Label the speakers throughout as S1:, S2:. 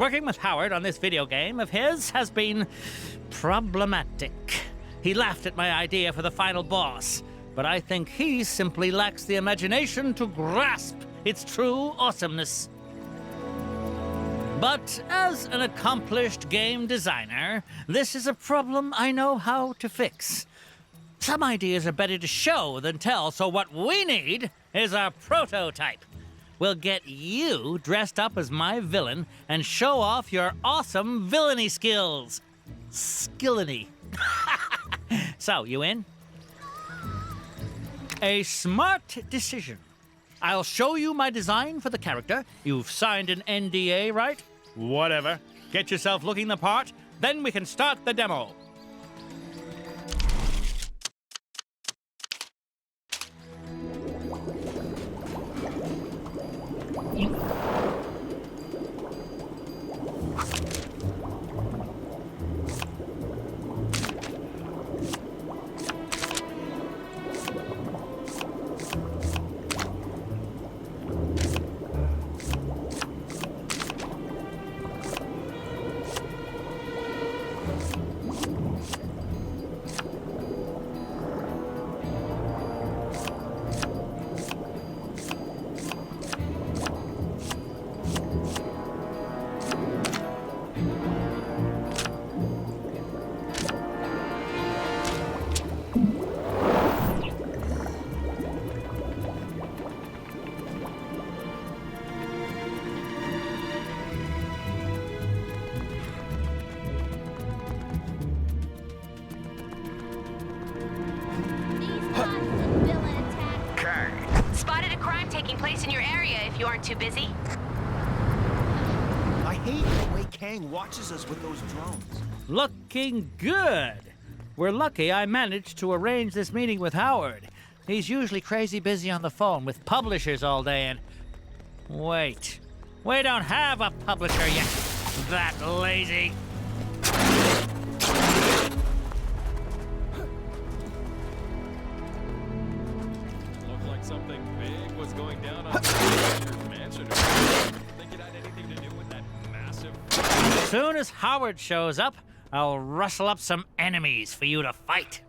S1: Working with Howard on this video game of his has been problematic. He laughed at my idea for the final boss, but I think he simply lacks the imagination to grasp its true awesomeness. But as an accomplished game designer, this is a problem I know how to fix. Some ideas are better to show than tell, so what we need is a prototype. We'll get you dressed up as my villain and show off your awesome villainy skills. Skillany. So, you in? A smart decision. I'll show you my design for the character. You've signed an NDA, right? Whatever. Get yourself looking the part, then we can start the demo.
S2: Taking place in your area if you aren't too busy.
S3: I hate the way Kang watches us with those drones.
S1: Looking good. We're lucky I managed to arrange this meeting with Howard. He's usually crazy busy on the phone with publishers all day and... Wait. We don't have a publisher yet. That lazy.
S4: Looked like something big was going down on the mansion. Think it had anything to do with that massive...
S1: As soon as Howard shows up, I'll rustle up some enemies for you to fight.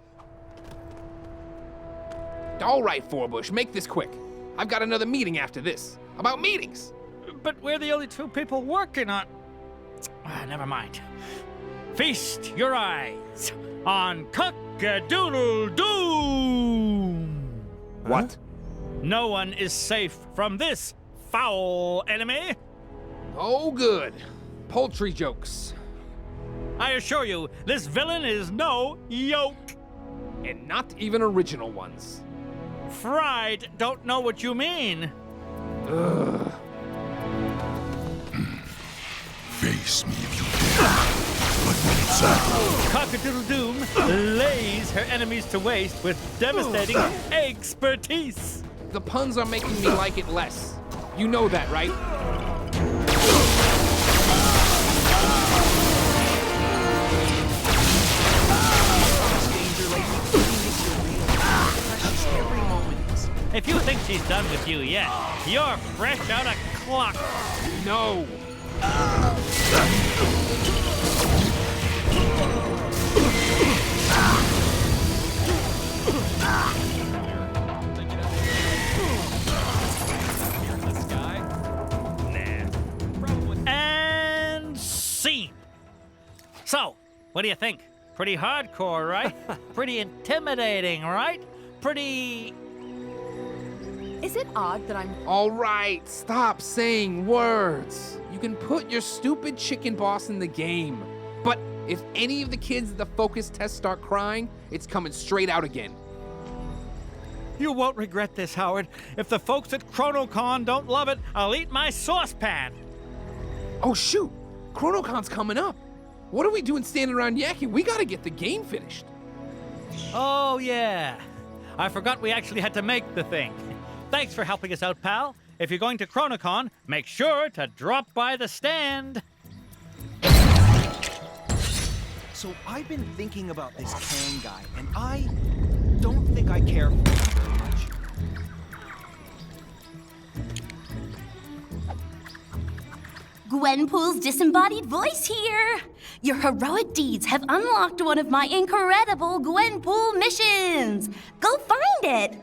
S5: All right, Forbush, make this quick. I've got another meeting after this. About meetings.
S1: But we're the only two people working on... never mind. Feast your eyes on Cock-a-doodle-doom!
S5: What?
S1: No one is safe from this foul enemy.
S5: Oh, good. Poultry jokes.
S1: I assure you, this villain is no yoke.
S5: And not even original ones.
S1: Fried don't know what you mean.
S5: Ugh.
S6: Face me if you dare. But when it's up...
S1: Cock-a-doodle-doom lays her enemies to waste with devastating expertise.
S5: The puns are making me like it less. You know that, right?
S1: If you think she's done with you yet, you're fresh out of clock.
S5: No.
S1: And scene. So, what do you think? Pretty hardcore, right? Pretty intimidating, right? Pretty...
S7: Is it odd that I'm...
S5: All right, stop saying words. You can put your stupid chicken boss in the game. But if any of the kids at the focus test start crying, it's coming straight out again.
S1: You won't regret this, Howard. If the folks at ChronoCon don't love it, I'll eat my saucepan.
S5: Oh, shoot. ChronoCon's coming up. What are we doing standing around yakking? We gotta get the game finished.
S1: Oh, yeah. I forgot we actually had to make the thing. Thanks for helping us out, pal. If you're going to ChronoCon, make sure to drop by the stand.
S3: So I've been thinking about this Kang guy, and I don't think I care for him very much.
S8: Gwenpool's disembodied voice here. Your heroic deeds have unlocked one of my incredible Gwenpool missions. Go find it.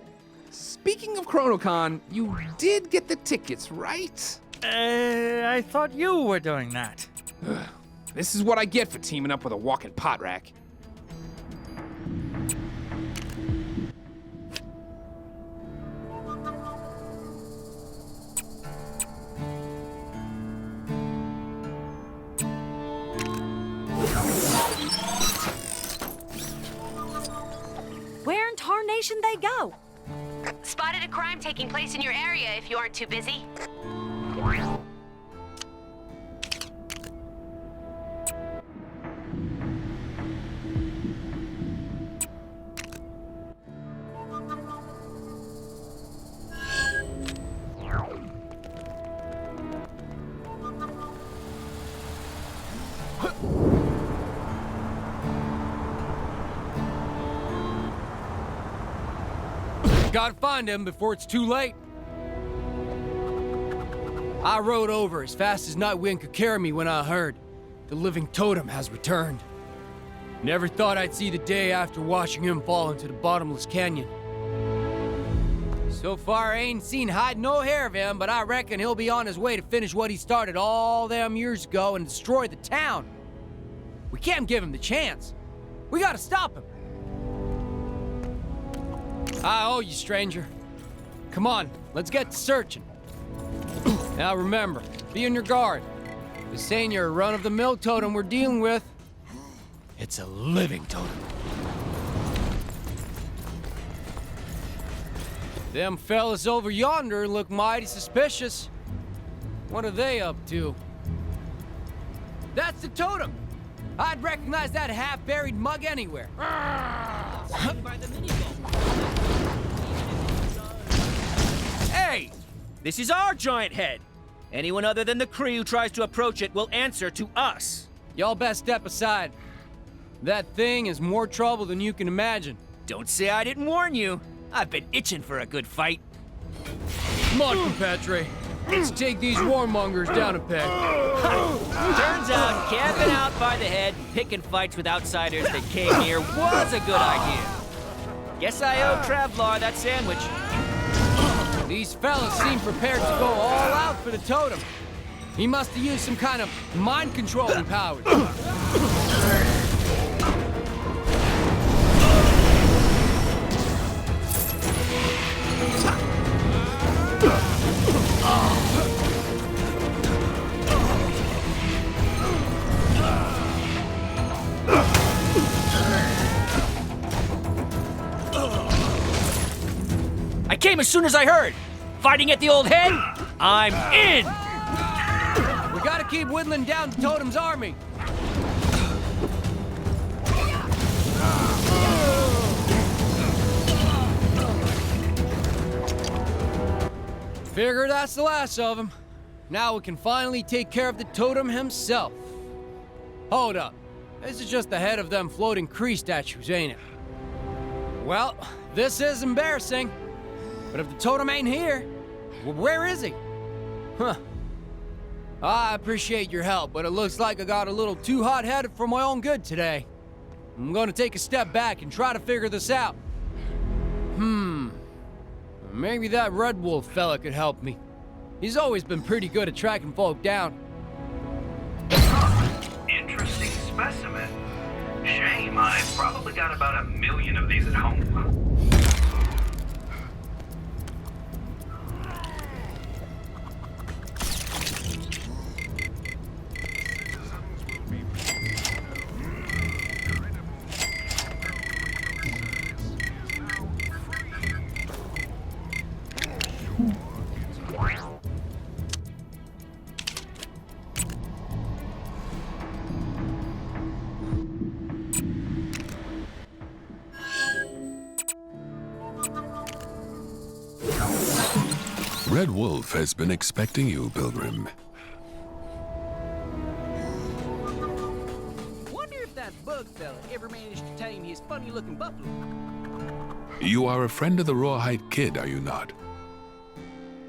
S5: Speaking of ChronoCon, you did get the tickets, right?
S1: I thought you were doing that.
S5: This is what I get for teaming up with a walking pot rack.
S7: Where in tarnation they go?
S2: Spotted a crime taking place in your area if you aren't too busy.
S9: Gotta find him before it's too late. I rode over as fast as Nightwind could carry me when I heard the living totem has returned. Never thought I'd see the day after watching him fall into the bottomless canyon. So far, I ain't seen hide nor hair of him, but I reckon he'll be on his way to finish what he started all them years ago and destroy the town. We can't give him the chance. We gotta stop him. I owe you, stranger. Come on, let's get to searching. Now remember, be on your guard. This ain't your run-of-the-mill totem we're dealing with. It's a living totem. Them fellas over yonder look mighty suspicious. What are they up to? That's the totem! I'd recognize that half-buried mug anywhere.
S10: Hey! This is our giant head! Anyone other than the Kree who tries to approach it will answer to us.
S9: Y'all best step aside. That thing is more trouble than you can imagine.
S10: Don't say I didn't warn you. I've been itching for a good fight.
S9: Come on, compatre. Let's take these warmongers down a peg.
S10: Turns out camping out by the head and picking fights with outsiders that came here was a good idea. Guess I owe Travlar that sandwich.
S9: These fellas seem prepared to go all out for the totem. He must have used some kind of mind-controlling powers.
S10: I came as soon as I heard. Fighting at the old head? I'm in!
S9: We gotta keep whittling down the totem's army. Figure that's the last of them. Now we can finally take care of the totem himself. Hold up. This is just the head of them floating Kree statues, ain't it? Well, this is embarrassing. But if the totem ain't here, well, where is he? Huh. I appreciate your help, but it looks like I got a little too hot-headed for my own good today. I'm gonna take a step back and try to figure this out. Maybe that Red Wolf fella could help me. He's always been pretty good at tracking folk down.
S11: Interesting specimen. Shame, I've probably got about 1 million of these at home.
S6: Red Wolf has been expecting you, Pilgrim.
S10: Wonder if that bug fella ever managed to tame his funny-looking buffalo.
S6: You are a friend of the Rawhide Kid, are you not?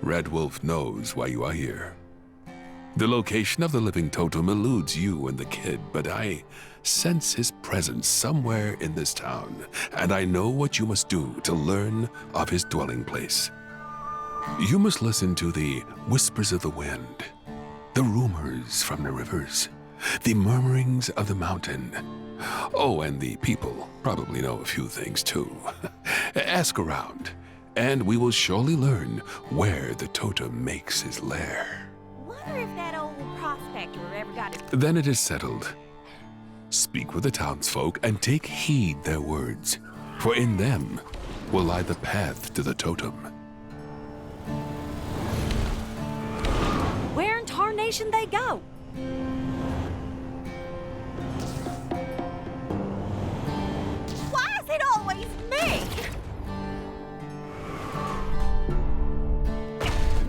S6: Red Wolf knows why you are here. The location of the living totem eludes you and the kid, but I sense his presence somewhere in this town, and I know what you must do to learn of his dwelling place. You must listen to the whispers of the wind, the rumors from the rivers, the murmurings of the mountain. Oh, and the people probably know a few things too. Ask around, and we will surely learn where the totem makes his lair.
S7: Wonder if that old prospector ever got it.
S6: Then it is settled. Speak with the townsfolk and take heed their words, for in them will lie the path to the totem.
S7: Where in tarnation they go? Why is it always me?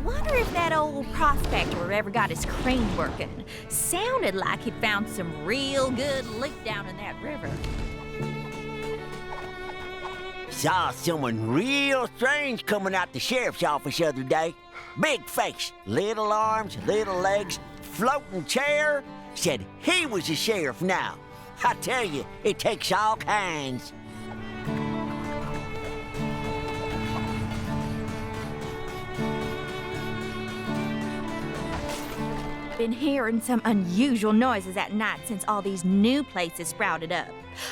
S7: Wonder if that old prospector ever got his crane working. Sounded like he'd found some real good loot down in that river.
S12: Saw someone real strange coming out the sheriff's office the other day. Big face, little arms, little legs, floating chair. Said he was the sheriff now. I tell you, it takes all kinds.
S7: Been hearing some unusual noises at night since all these new places sprouted up.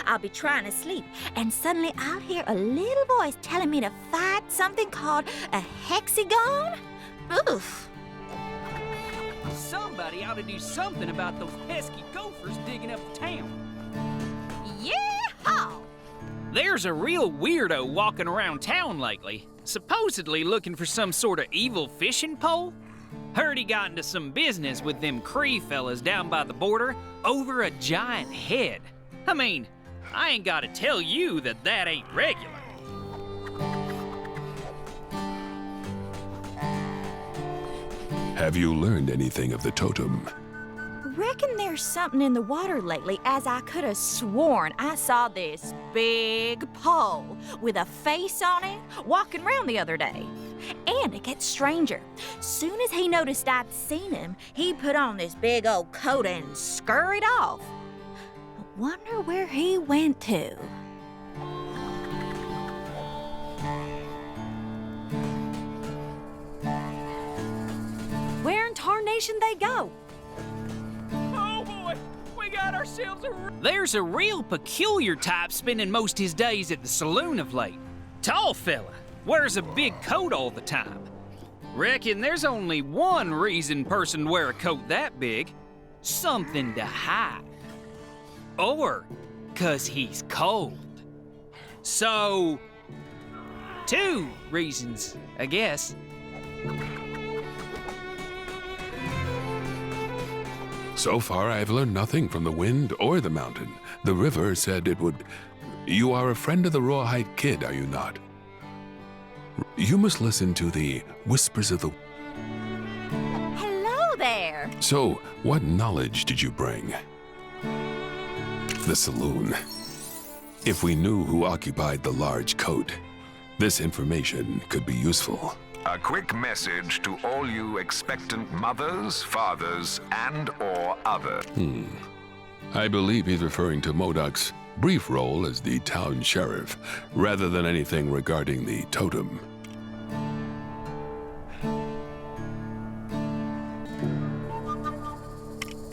S7: I'll be trying to sleep, and suddenly I'll hear a little voice telling me to fight something called a hexagon? Oof.
S10: Somebody ought to do something about those pesky gophers digging up the town.
S7: Yeehaw!
S13: There's a real weirdo walking around town lately, supposedly looking for some sort of evil fishing pole. Heard he got into some business with them Cree fellas down by the border over a giant head. I mean, I ain't gotta tell you that that ain't regular.
S6: Have you learned anything of the totem?
S7: Reckon there's something in the water lately, as I could have sworn I saw this big pole with a face on it walking around the other day. And it gets stranger. Soon as he noticed I'd seen him, he put on this big old coat and scurried off. I wonder where he went to. Where in tarnation they go?
S13: Oh boy, we got ourselves There's a real peculiar type spending most his days at the saloon of late. Tall fella, wears a big coat all the time. Reckon there's only one reason person wear a coat that big. Something to hide. Or 'cause he's cold. So, two reasons, I guess.
S6: So far, I've learned nothing from the wind or the mountain. The river said it would. You are a friend of the Rawhide Kid, are you not? You must listen to the whispers of the.
S7: Hello there.
S6: So, what knowledge did you bring? The saloon. If we knew who occupied the large coat, this information could be useful.
S14: A quick message to all you expectant mothers, fathers, and/or other.
S6: I believe he's referring to Modoc's brief role as the town sheriff, rather than anything regarding the totem.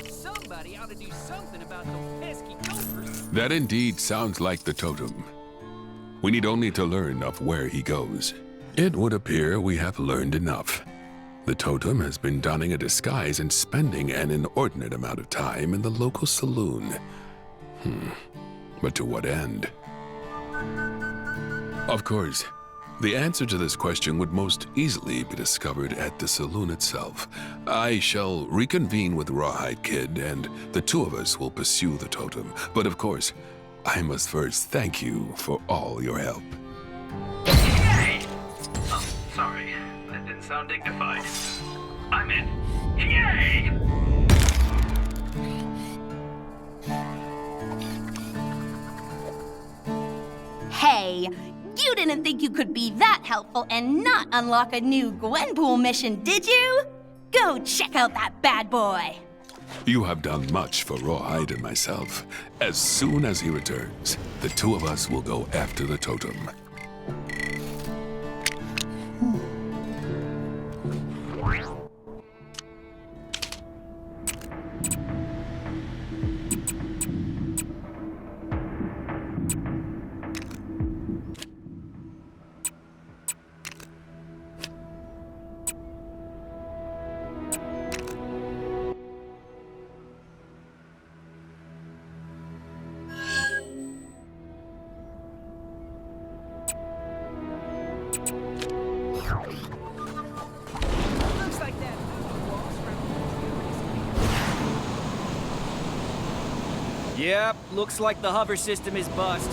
S13: Somebody ought to do something about those pesky gophers.
S6: That indeed sounds like the totem. We need only to learn of where he goes. It would appear we have learned enough. The totem has been donning a disguise and spending an inordinate amount of time in the local saloon. But to what end? Of course, the answer to this question would most easily be discovered at the saloon itself. I shall reconvene with Rawhide Kid, and the two of us will pursue the totem. But of course, I must first thank you for all your help.
S11: Sorry, that didn't sound dignified. I meant, yay!
S8: Hey, you didn't think you could be that helpful and not unlock a new Gwenpool mission, did you? Go check out that bad boy.
S6: You have done much for Rawhide and myself. As soon as he returns, the two of us will go after the totem.
S10: Yep, looks like the hover system is bust.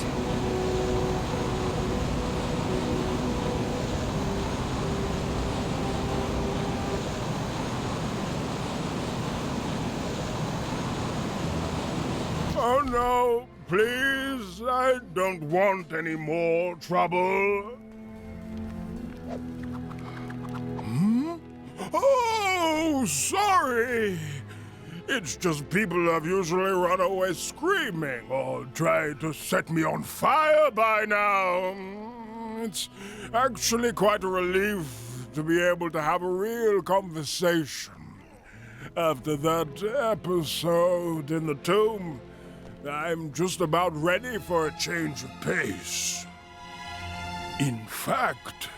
S15: Oh no, please, I don't want any more trouble. Oh, sorry. It's just people have usually run away screaming or tried to set me on fire by now. It's actually quite a relief to be able to have a real conversation. After that episode in the tomb, I'm just about ready for a change of pace. In fact,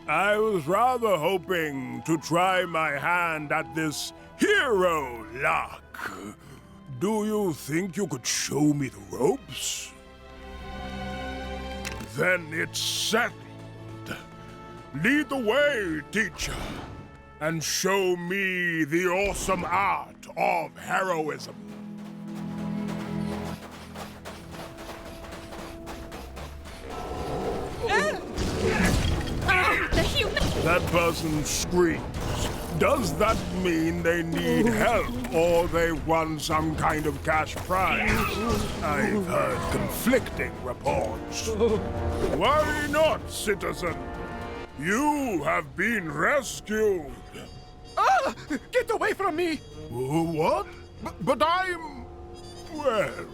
S15: I was rather hoping to try my hand at this hero luck. Do you think you could show me the ropes? Then it's settled. Lead the way, teacher, and show me the awesome art of heroism. That person screams. Does that mean they need help or they won some kind of cash prize? I've heard conflicting reports. Worry not, citizen. You have been rescued.
S16: Ah! Get away from me!
S15: What? But I'm... Well,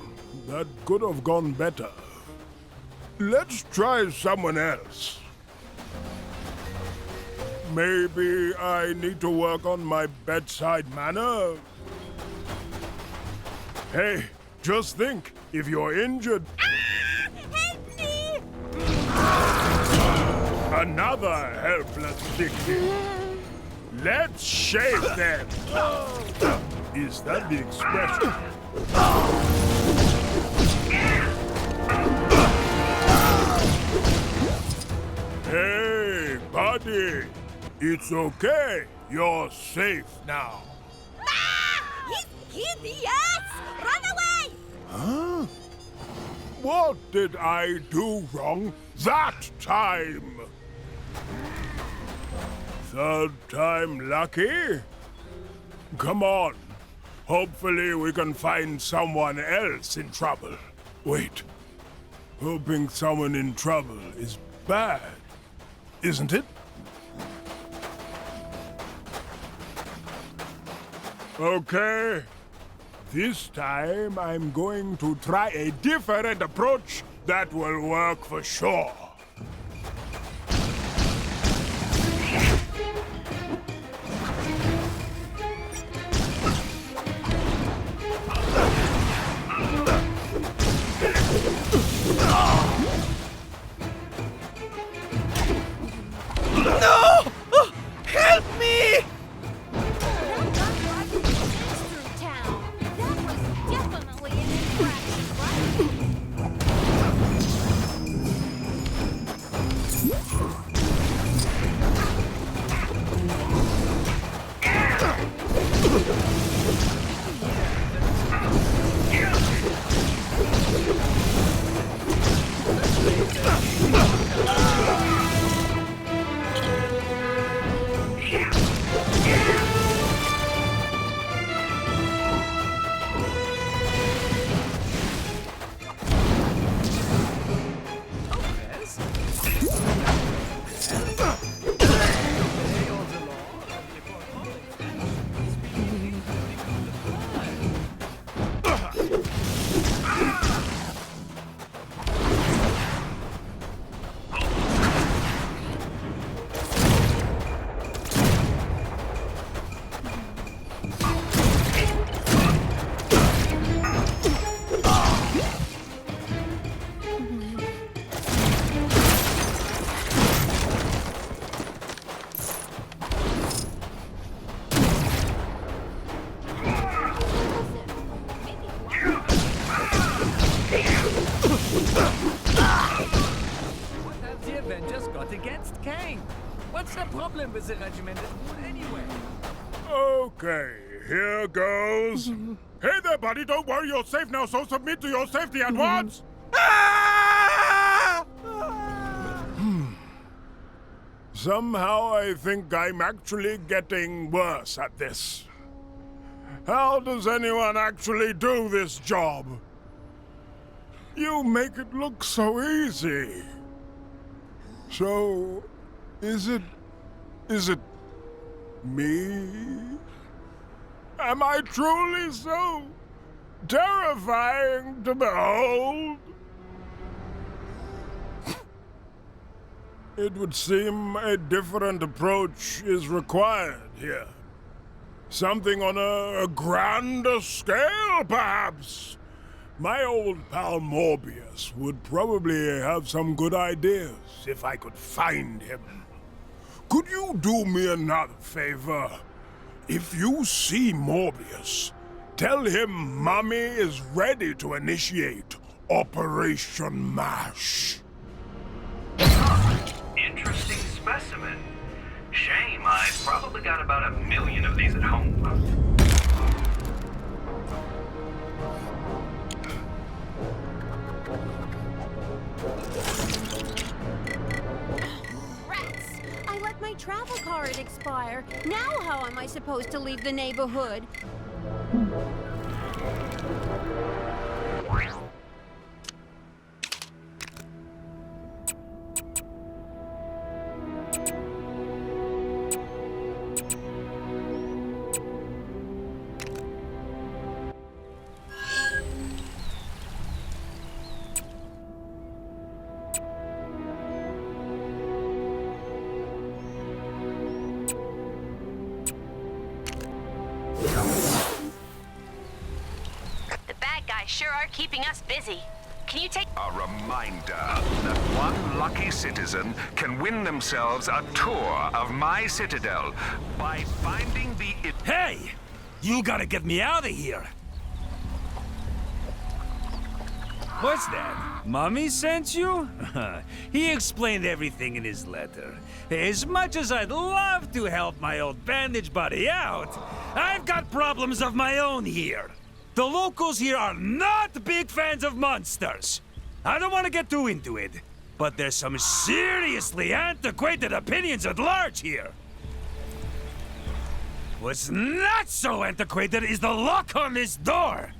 S15: that could have gone better. Let's try someone else. Maybe I need to work on my bedside manner. Hey, just think, if you're injured...
S7: Help me!
S15: Another helpless victim. Let's shave them. Is that the expression? Hey, buddy. It's okay. You're safe now.
S7: He's hideous! Run away!
S15: Huh? What did I do wrong that time? Third time lucky? Come on. Hopefully we can find someone else in trouble. Wait. Hoping someone in trouble is bad, isn't it? Okay. This time I'm going to try a different approach that will work for sure.
S16: No! Help me!
S13: against Kang. What's the problem with the regimented mood anyway?
S15: Okay, here goes. Hey there, buddy, don't worry, you're safe now, so submit to your safety at once. Somehow I think I'm actually getting worse at this. How does anyone actually do this job? You make it look so easy. So, is it me? Am I truly so terrifying to behold? It would seem a different approach is required here. Something on a grander scale, perhaps. My old pal Morbius would probably have some good ideas if I could find him. Could you do me another favor? If you see Morbius, tell him Mommy is ready to initiate Operation MASH.
S11: Interesting specimen. Shame, I've probably got about 1 million of these at home.
S17: Rats! I let my travel card expire. Now how am I supposed to leave the neighborhood?
S2: Sure are keeping us busy. Can you take
S14: a reminder that one lucky citizen can win themselves a tour of my citadel by finding the...
S18: Hey! You gotta get me out of here! What's that? Mummy sent you? He explained everything in his letter. As much as I'd love to help my old bandage buddy out, I've got problems of my own here. The locals here are not big fans of monsters. I don't want to get too into it, but there's some seriously antiquated opinions at large here. What's not so antiquated is the lock on this door.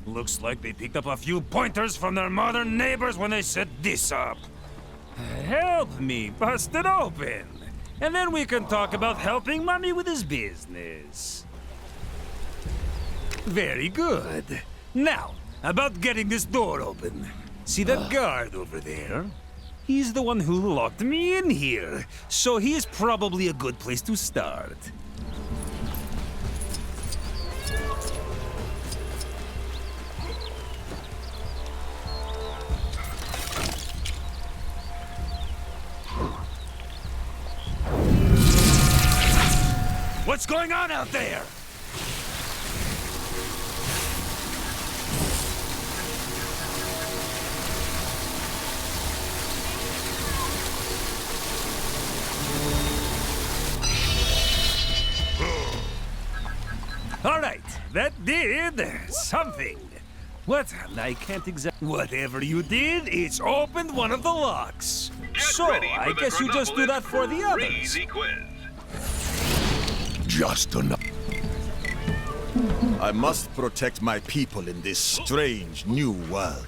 S18: Looks like they picked up a few pointers from their modern neighbors when they set this up. Help me bust it open, and then we can talk about helping Mommy with his business. Very good. Now, about getting this door open. See that guard over there? He's the one who locked me in here, so he is probably a good place to start. What's going on out there? All right, that did something. What? I can't exactly... Whatever you did, it's opened one of the locks. So, I guess you just do that for the others.
S19: Just enough. I must protect my people in this strange new world.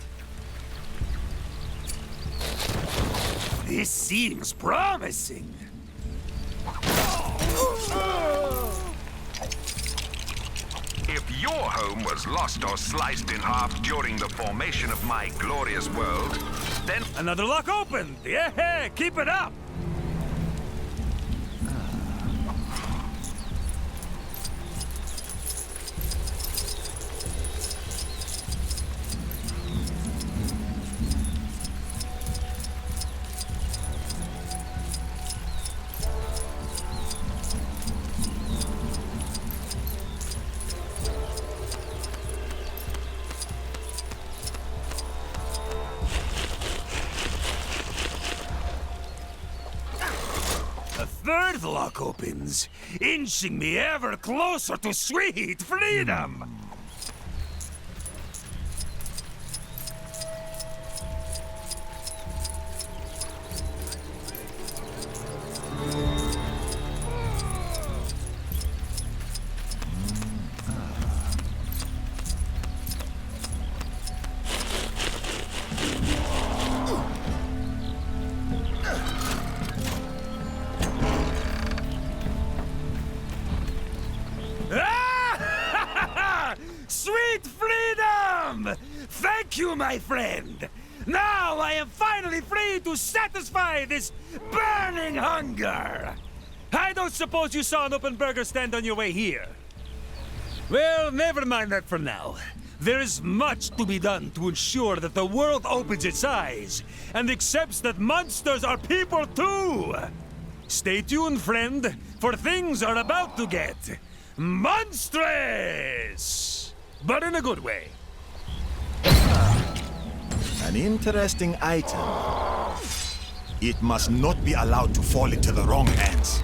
S18: This seems promising.
S14: If your home was lost or sliced in half during the formation of my glorious world, then...
S18: Another lock opened! Yeah, keep it up! third lock opens, inching me ever closer to sweet freedom. Sweet freedom! Thank you, my friend! Now I am finally free to satisfy this burning hunger! I don't suppose you saw an open burger stand on your way here. Well, never mind that for now. There is much to be done to ensure that the world opens its eyes and accepts that monsters are people too! Stay tuned, friend, for things are about to get monstrous! But in a good way.
S19: An interesting item. It must not be allowed to fall into the wrong hands.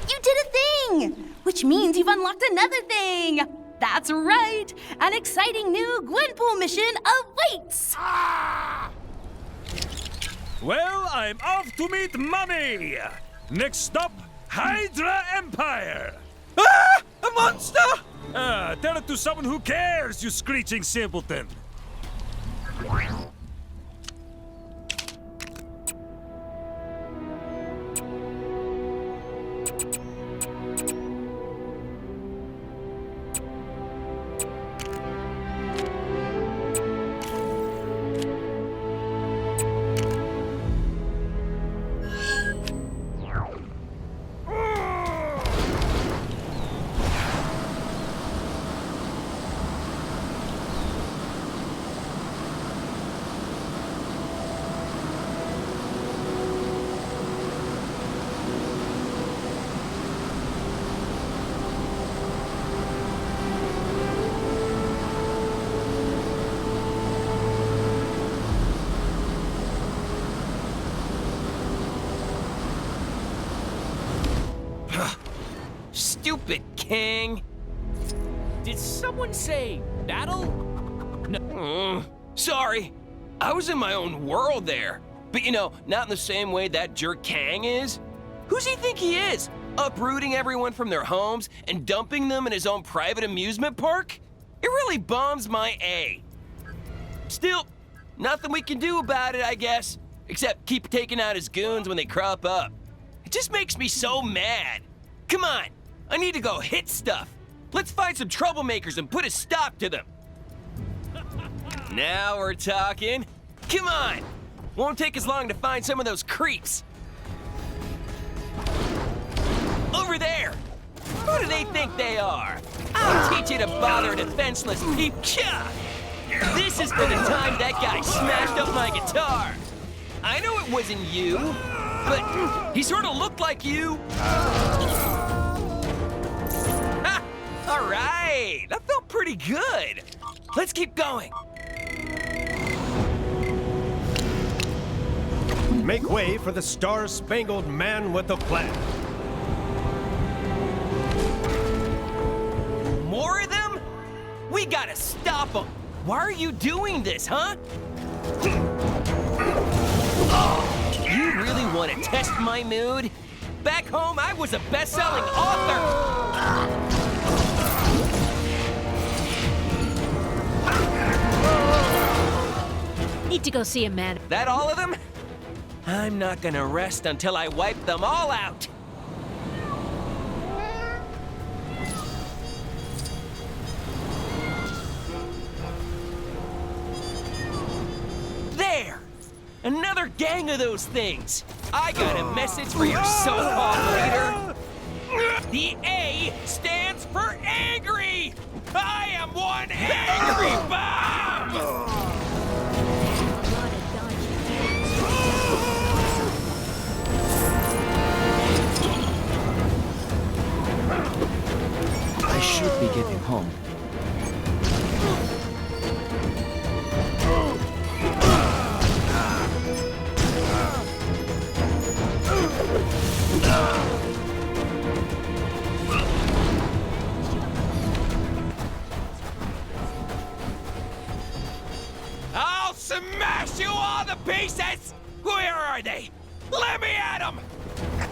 S8: You did a thing! Which means you've unlocked another thing! That's right! An exciting new Gwenpool mission awaits!
S18: Well, I'm off to meet Mummy! Next stop, Hydra Empire!
S16: Ah! A monster!
S18: Tell it to someone who cares, you screeching simpleton!
S10: Stupid king! Did someone say battle? No.
S9: Sorry. I was in my own world there. But you know, not in the same way that jerk Kang is. Who's he think he is? Uprooting everyone from their homes and dumping them in his own private amusement park? It really bums my A. Still, nothing we can do about it, I guess. Except keep taking out his goons when they crop up. It just makes me so mad. Come on, I need to go hit stuff. Let's find some troublemakers and put a stop to them. Now we're talking. Come on. Won't take as long to find some of those creeps. Over there. Who do they think they are? I'll teach you to bother a defenseless peep. This is for the time that guy smashed up my guitar. I know it wasn't you, but he sort of looked like you. Ha! All right, that felt pretty good. Let's keep going.
S20: Make way for the Star-Spangled Man with a Plan.
S9: More of them? We gotta stop them. Why are you doing this, huh? You really want to test my mood? Back home, I was a best-selling author.
S17: Need to go see a man.
S9: That all of them? I'm not gonna rest until I wipe them all out. There! Another gang of those things. I got a message for your so-called leader. The A stands for angry. I am one angry bomb.
S3: I should be getting home.
S16: smash you all to pieces! Where are they? Let me at them!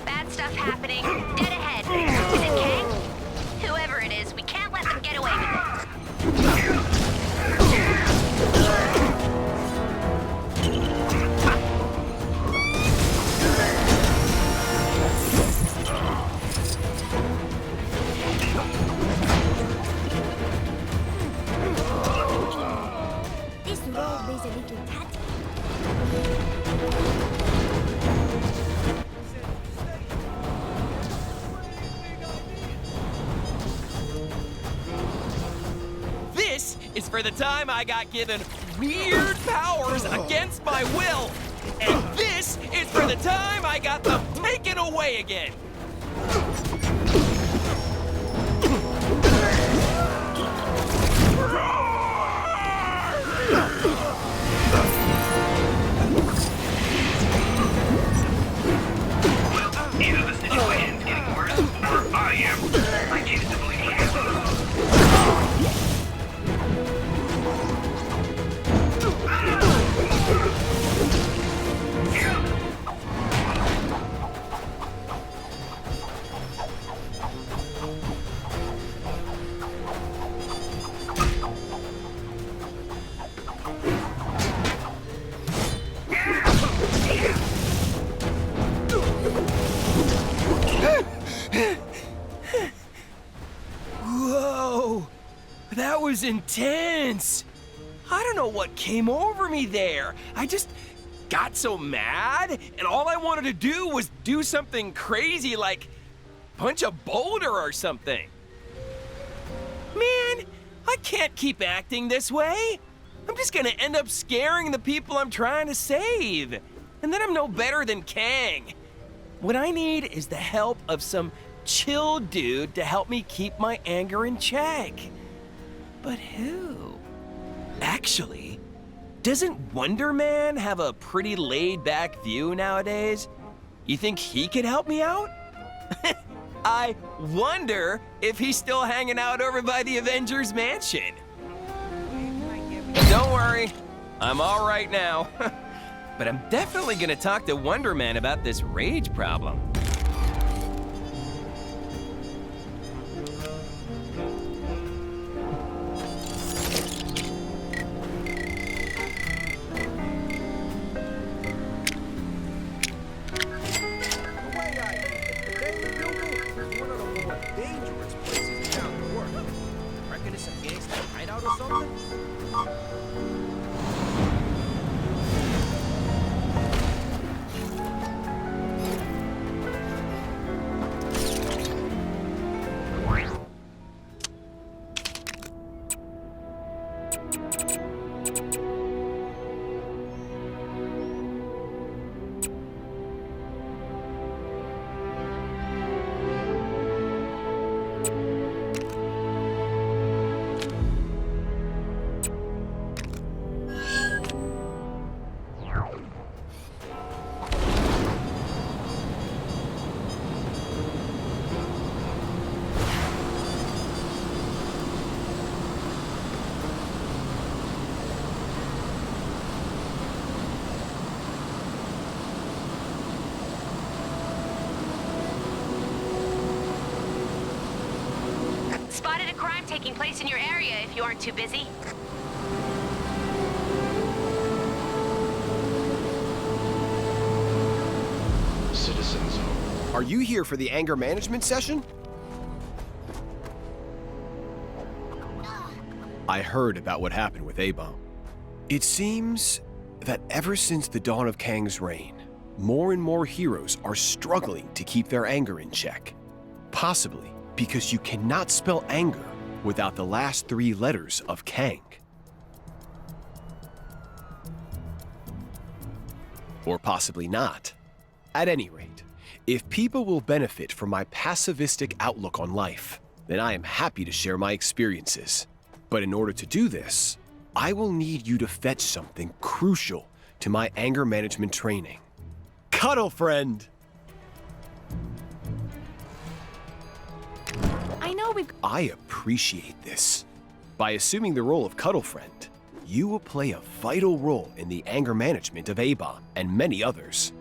S2: Bad stuff happening. Dead ahead. Is it Kang? Whoever it is, we can't let them get away with it.
S17: This road is a little tatty.
S9: This is for the time I got given weird powers against my will. And this is for the time I got them taken away again.
S11: Either the situation's getting worse, or I am. I choose to believe it.
S9: Whoa, that was intense. I don't know what came over me there. I just got so mad, and all I wanted to do was do something crazy like punch a boulder or something. Man, I can't keep acting this way. I'm just gonna end up scaring the people I'm trying to save. And then I'm no better than Kang. What I need is the help of some chill dude to help me keep my anger in check. But who? Actually, doesn't Wonder Man have a pretty laid-back view nowadays? You think he could help me out? I wonder if he's still hanging out over by the Avengers Mansion. Don't worry, I'm all right now. But I'm definitely gonna talk to Wonder Man about this rage problem.
S2: Spotted a crime taking place in your area if you aren't too busy.
S20: Citizens, are you here for the anger management session? I heard about what happened with A-Bomb. It seems that ever since the dawn of Kang's reign, more and more heroes are struggling to keep their anger in check. Possibly because you cannot spell anger without the last 3 letters of Kang. Or possibly not. At any rate, if people will benefit from my pacifistic outlook on life, then I am happy to share my experiences. But in order to do this, I will need you to fetch something crucial to my anger management training. Cuddle Friend!
S7: I know we've...
S20: I appreciate this. By assuming the role of Cuddle Friend, you will play a vital role in the anger management of A-Bomb and many others.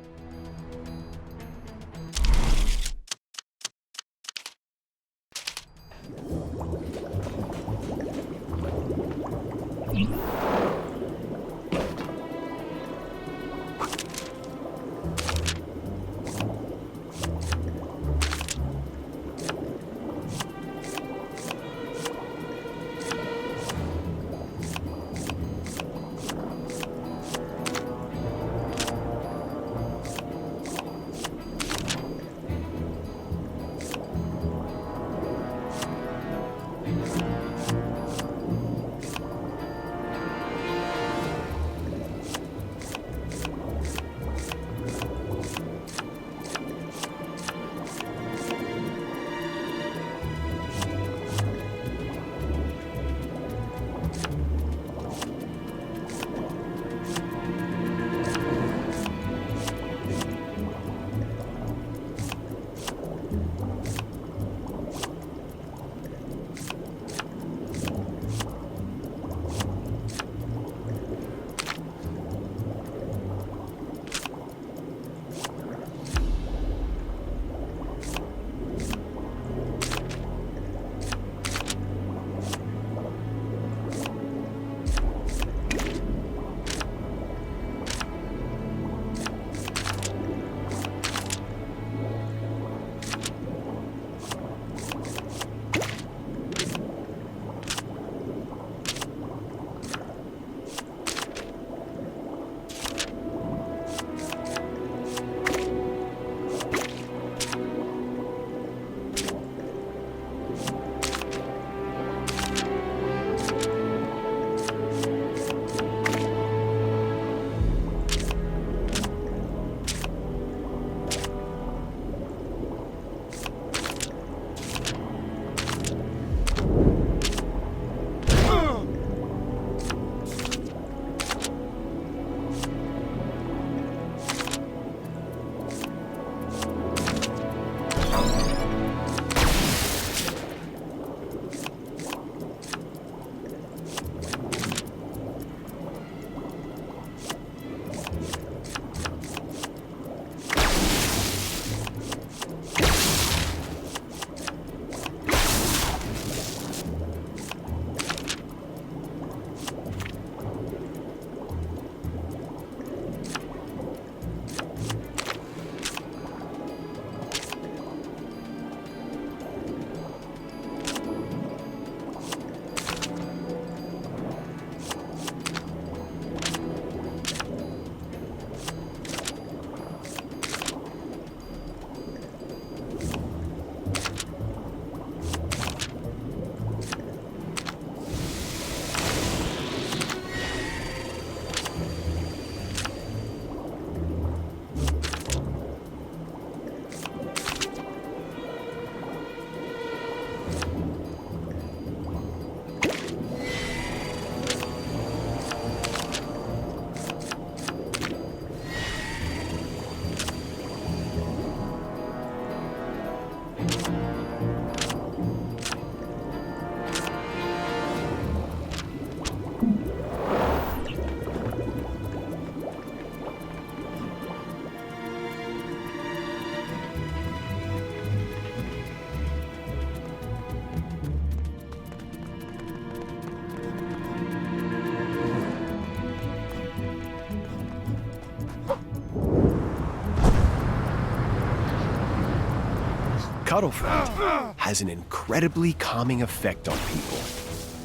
S20: Cuddlefriend has an incredibly calming effect on people.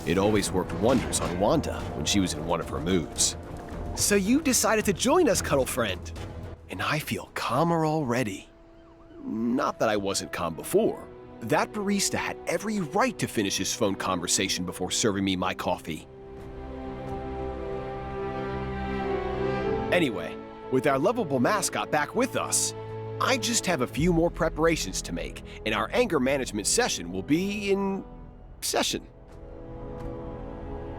S20: It always worked wonders on Wanda when she was in one of her moods. So you decided to join us, Cuddlefriend. And I feel calmer already. Not that I wasn't calm before. That barista had every right to finish his phone conversation before serving me my coffee. Anyway, with our lovable mascot back with us, I just have a few more preparations to make, and our anger management session will be in session.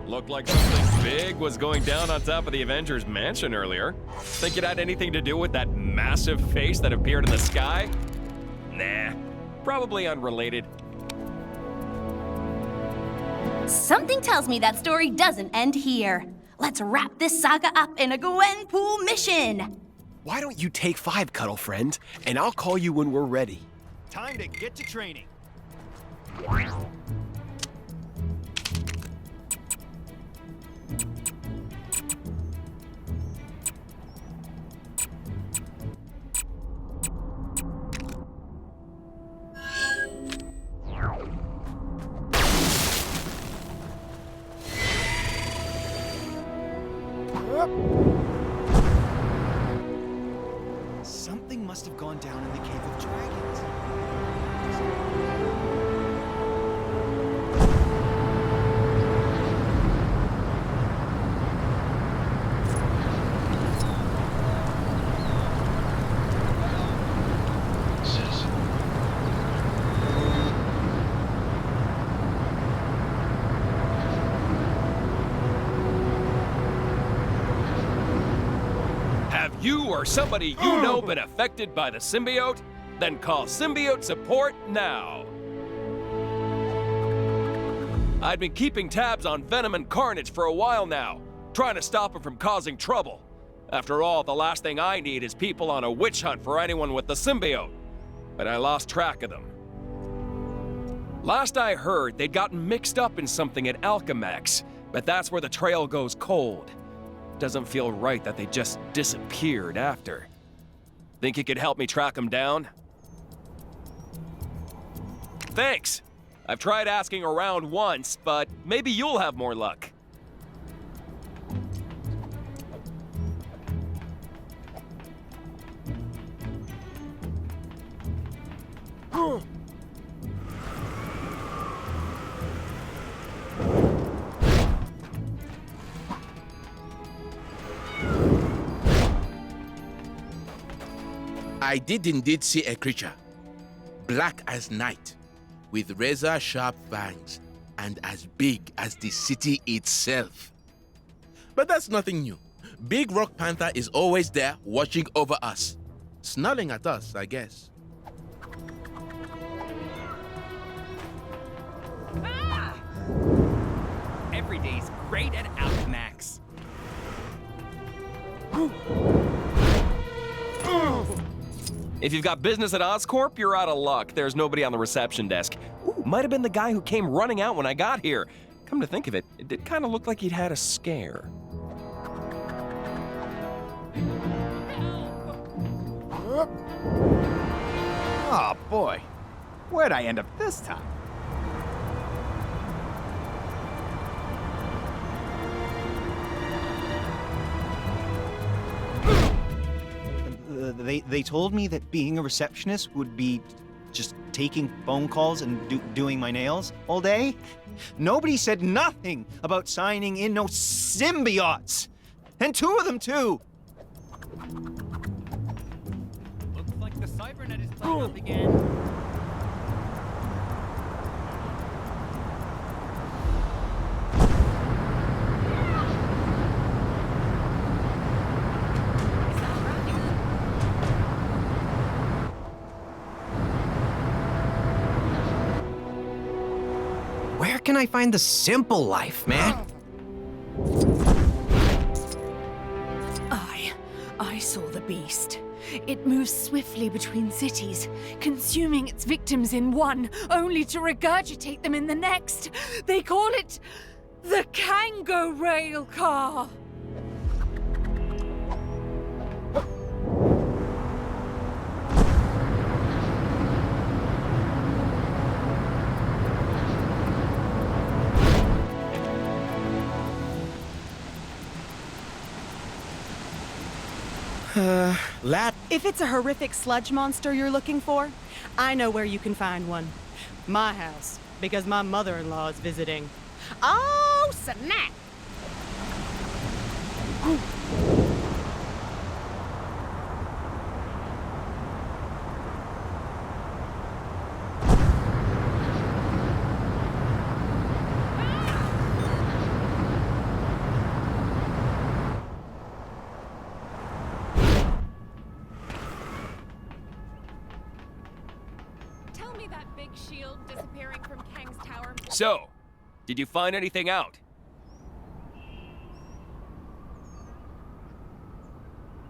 S4: Looked like something big was going down on top of the Avengers mansion earlier. Think it had anything to do with that massive face that appeared in the sky? Nah, probably unrelated.
S8: Something tells me that story doesn't end here. Let's wrap this saga up in a Gwenpool mission.
S20: Why don't you take 5, cuddle friend, and I'll call you when we're ready.
S3: Time to get to training. Something must have gone down in the Cave of Dragons.
S4: Have you or somebody you know been affected by the symbiote? Then call symbiote support now. I've been keeping tabs on Venom and Carnage for a while now, trying to stop him from causing trouble. After all, the last thing I need is people on a witch hunt for anyone with the symbiote. But I lost track of them. Last I heard, they'd gotten mixed up in something at Alchemax, but that's where the trail goes cold. Doesn't feel right that they just disappeared after. Think you could help me track them down? Thanks! I've tried asking around once, but maybe you'll have more luck.
S21: I did indeed see a creature, black as night, with razor-sharp fangs, and as big as the city itself. But that's nothing new. Big Rock Panther is always there watching over us. Snarling at us, I guess.
S10: Every day's great at Alchemax.
S4: If you've got business at Oscorp, you're out of luck. There's nobody on the reception desk. Ooh, might have been the guy who came running out when I got here. Come to think of it, it did kind of look like he'd had a scare.
S3: Oh boy, where'd I end up this time? They told me that being a receptionist would be just taking phone calls and doing my nails all day. Nobody said nothing about signing in no symbiotes. And 2 of them, too.
S10: Looks like the cybernet is playing up again.
S3: Where can I find the simple life, man?
S22: I saw the beast. It moves swiftly between cities, consuming its victims in one, only to regurgitate them in the next. They call it the Kango Rail Car.
S21: Lad.
S23: If it's a horrific sludge monster you're looking for, I know where you can find one. My house, because my mother-in-law is visiting. Oh, snap!
S4: So, did you find anything out?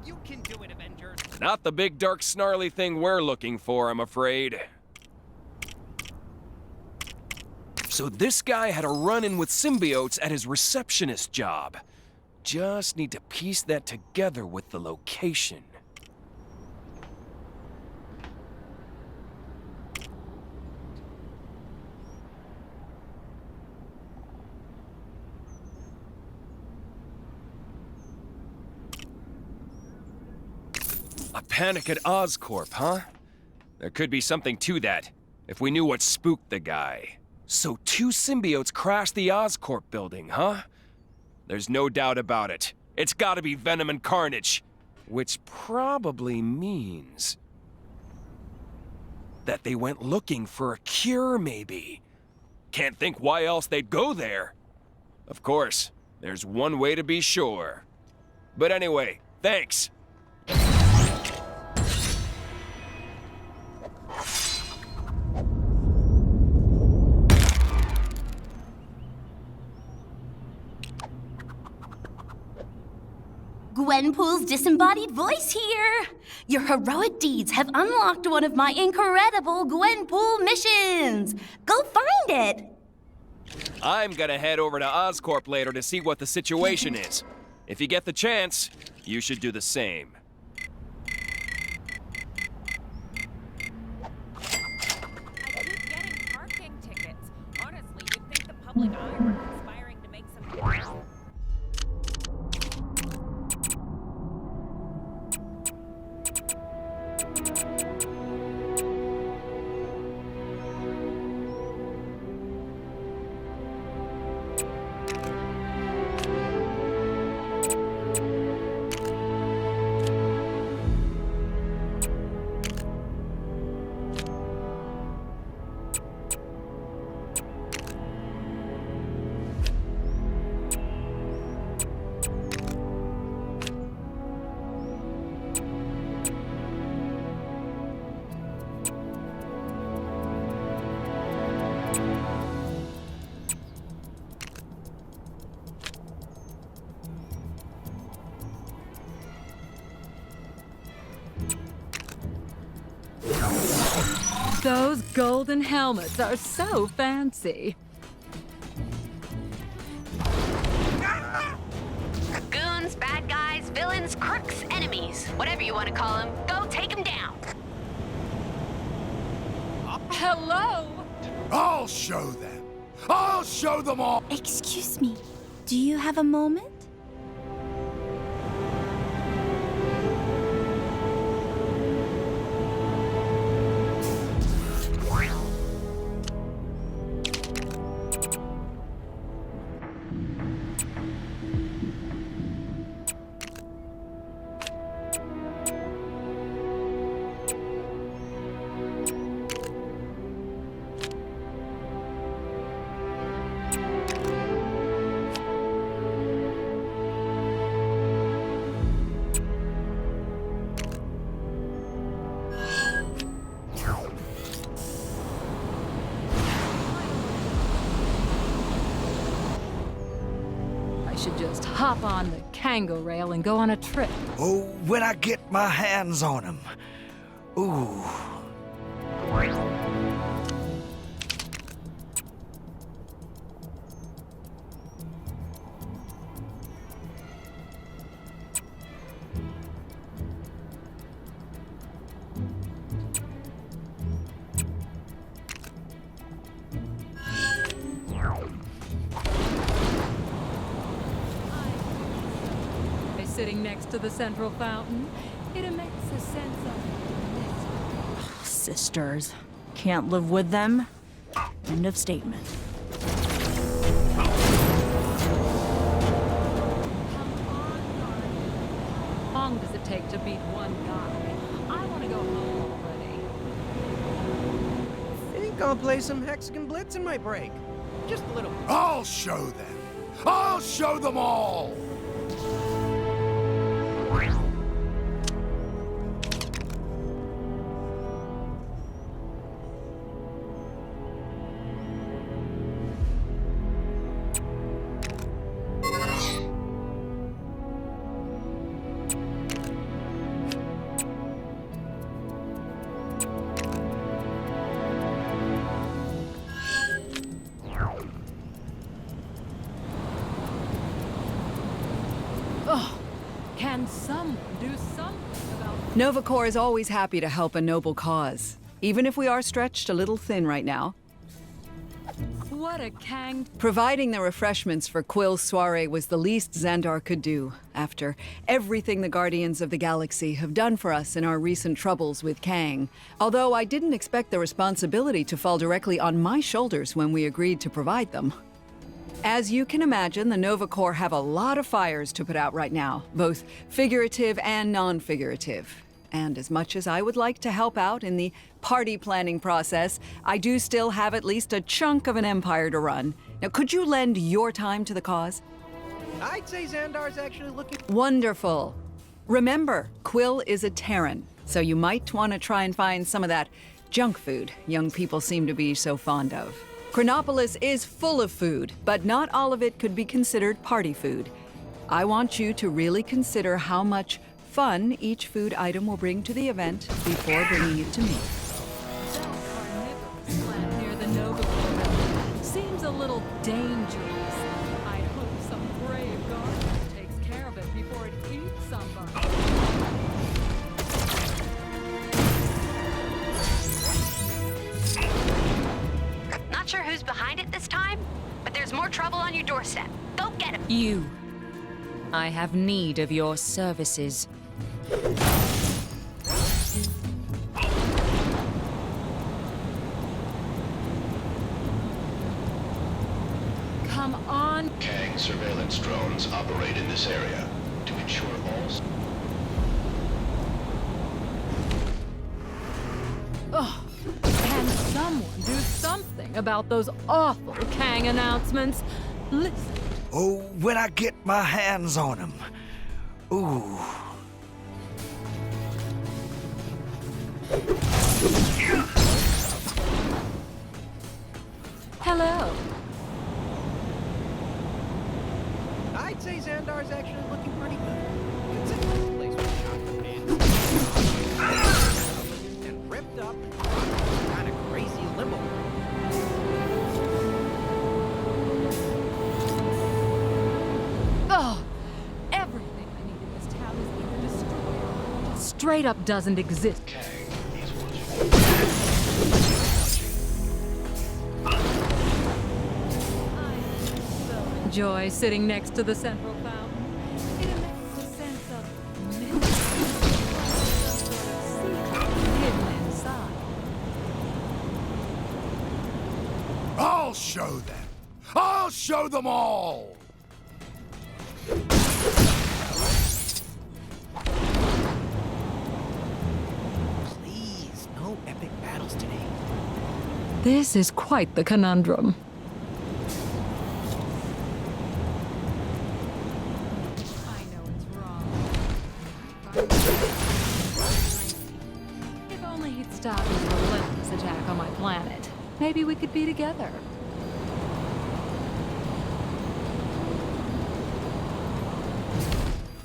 S10: You can do it, Avengers.
S4: Not the big, dark, snarly thing we're looking for, I'm afraid. So this guy had a run-in with symbiotes at his receptionist job. Just need to piece that together with the location. A panic at Oscorp, huh? There could be something to that, if we knew what spooked the guy. So 2 symbiotes crashed the Oscorp building, huh? There's no doubt about it. It's gotta be Venom and Carnage. Which probably means that they went looking for a cure, maybe. Can't think why else they'd go there. Of course, there's one way to be sure. But anyway, thanks.
S8: Gwenpool's disembodied voice here! Your heroic deeds have unlocked one of my incredible Gwenpool missions! Go find it!
S4: I'm gonna head over to Oscorp later to see what the situation is. If you get the chance, you should do the same.
S7: I keep getting parking tickets. Honestly, you'd think the public eye were conspiring to make some noise.
S22: Those golden helmets are so fancy.
S2: Goons, bad guys, villains, crooks, enemies, whatever you want to call them, go take them down.
S22: Hello?
S19: I'll show them. I'll show them all.
S8: Excuse me, do you have a moment?
S22: Should just hop on the Kango rail and go on a trip.
S1: Oh, when I get my hands on him. Ooh.
S22: Sitting next to the central fountain, it emits a sense of
S7: Sisters. Can't live with them. End of statement.
S22: How long does it take to beat one guy? I want to go home already.
S9: I think I'll play some Hexagon Blitz in my break. Just a little.
S19: I'll show them. I'll show them all.
S22: Oh, can someone do something about...
S5: Nova Corps is always happy to help a noble cause, even if we are stretched a little thin right now.
S22: What a Kang...
S5: Providing the refreshments for Quill's soiree was the least Xandar could do, after everything the Guardians of the Galaxy have done for us in our recent troubles with Kang. Although I didn't expect the responsibility to fall directly on my shoulders when we agreed to provide them. As you can imagine, the Nova Corps have a lot of fires to put out right now, both figurative and non-figurative. And as much as I would like to help out in the party planning process, I do still have at least a chunk of an empire to run. Now, could you lend your time to the cause?
S9: I'd say Xandar's actually looking...
S5: Wonderful. Remember, Quill is a Terran, so you might want to try and find some of that junk food young people seem to be so fond of. Chronopolis is full of food, but not all of it could be considered party food. I want you to really consider how much fun each food item will bring to the event before bringing it to me.
S22: Near the Nova Corps seems a little dangerous. I hope some brave guardian takes care of it before it eats somebody.
S2: Not sure who's behind it this time, but there's more trouble on your doorstep. Go get him.
S7: You. I have need of your services.
S22: Come on.
S6: Kang surveillance drones operate in this area to ensure all...
S22: Oh, can someone do something about those awful Kang announcements? Listen.
S1: Oh, when I get my hands on them. Ooh.
S22: Hello.
S9: I'd say Xandar's actually looking pretty good. Considering the place was shot to bits. And ripped up and kind of crazy limo.
S22: Oh, everything I need in this town is either destroyed or straight up doesn't exist. Enjoy sitting next to the central fountain. It emits a sense of mystery, some sort of secret hidden inside.
S15: I'll show them. I'll show them all.
S9: Please, no epic battles today.
S22: This is quite the conundrum. If only he'd stop his relentless attack on my planet, maybe we could be together.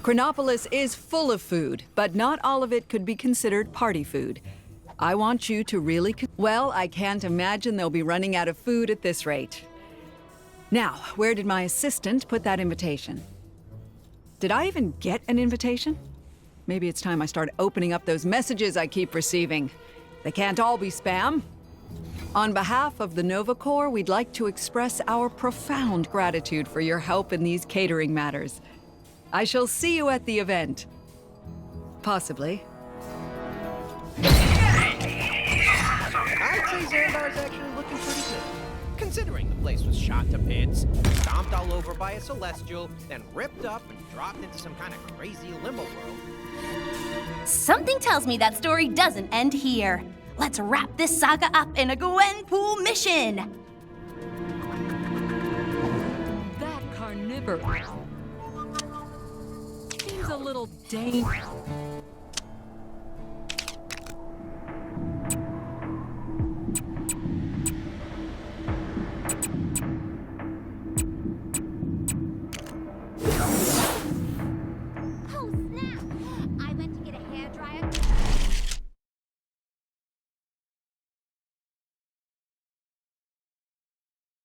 S5: Chronopolis is full of food, but not all of it could be considered party food. I want you to really... Well, I can't imagine they'll be running out of food at this rate. Now, where did my assistant put that invitation? Did I even get an invitation? Maybe it's time I start opening up those messages I keep receiving. They can't all be spam. On behalf of the Nova Corps, we'd like to express our profound gratitude for your help in these catering matters. I shall see you at the event. Possibly.
S9: I'd say Xandar's actually looking pretty good. Considering the place was shot to bits, stomped all over by a celestial, then ripped up and dropped into some kind of crazy limbo world.
S8: Something tells me that story doesn't end here. Let's wrap this saga up in a Gwenpool mission!
S22: That carnivorous seems a little dangerous.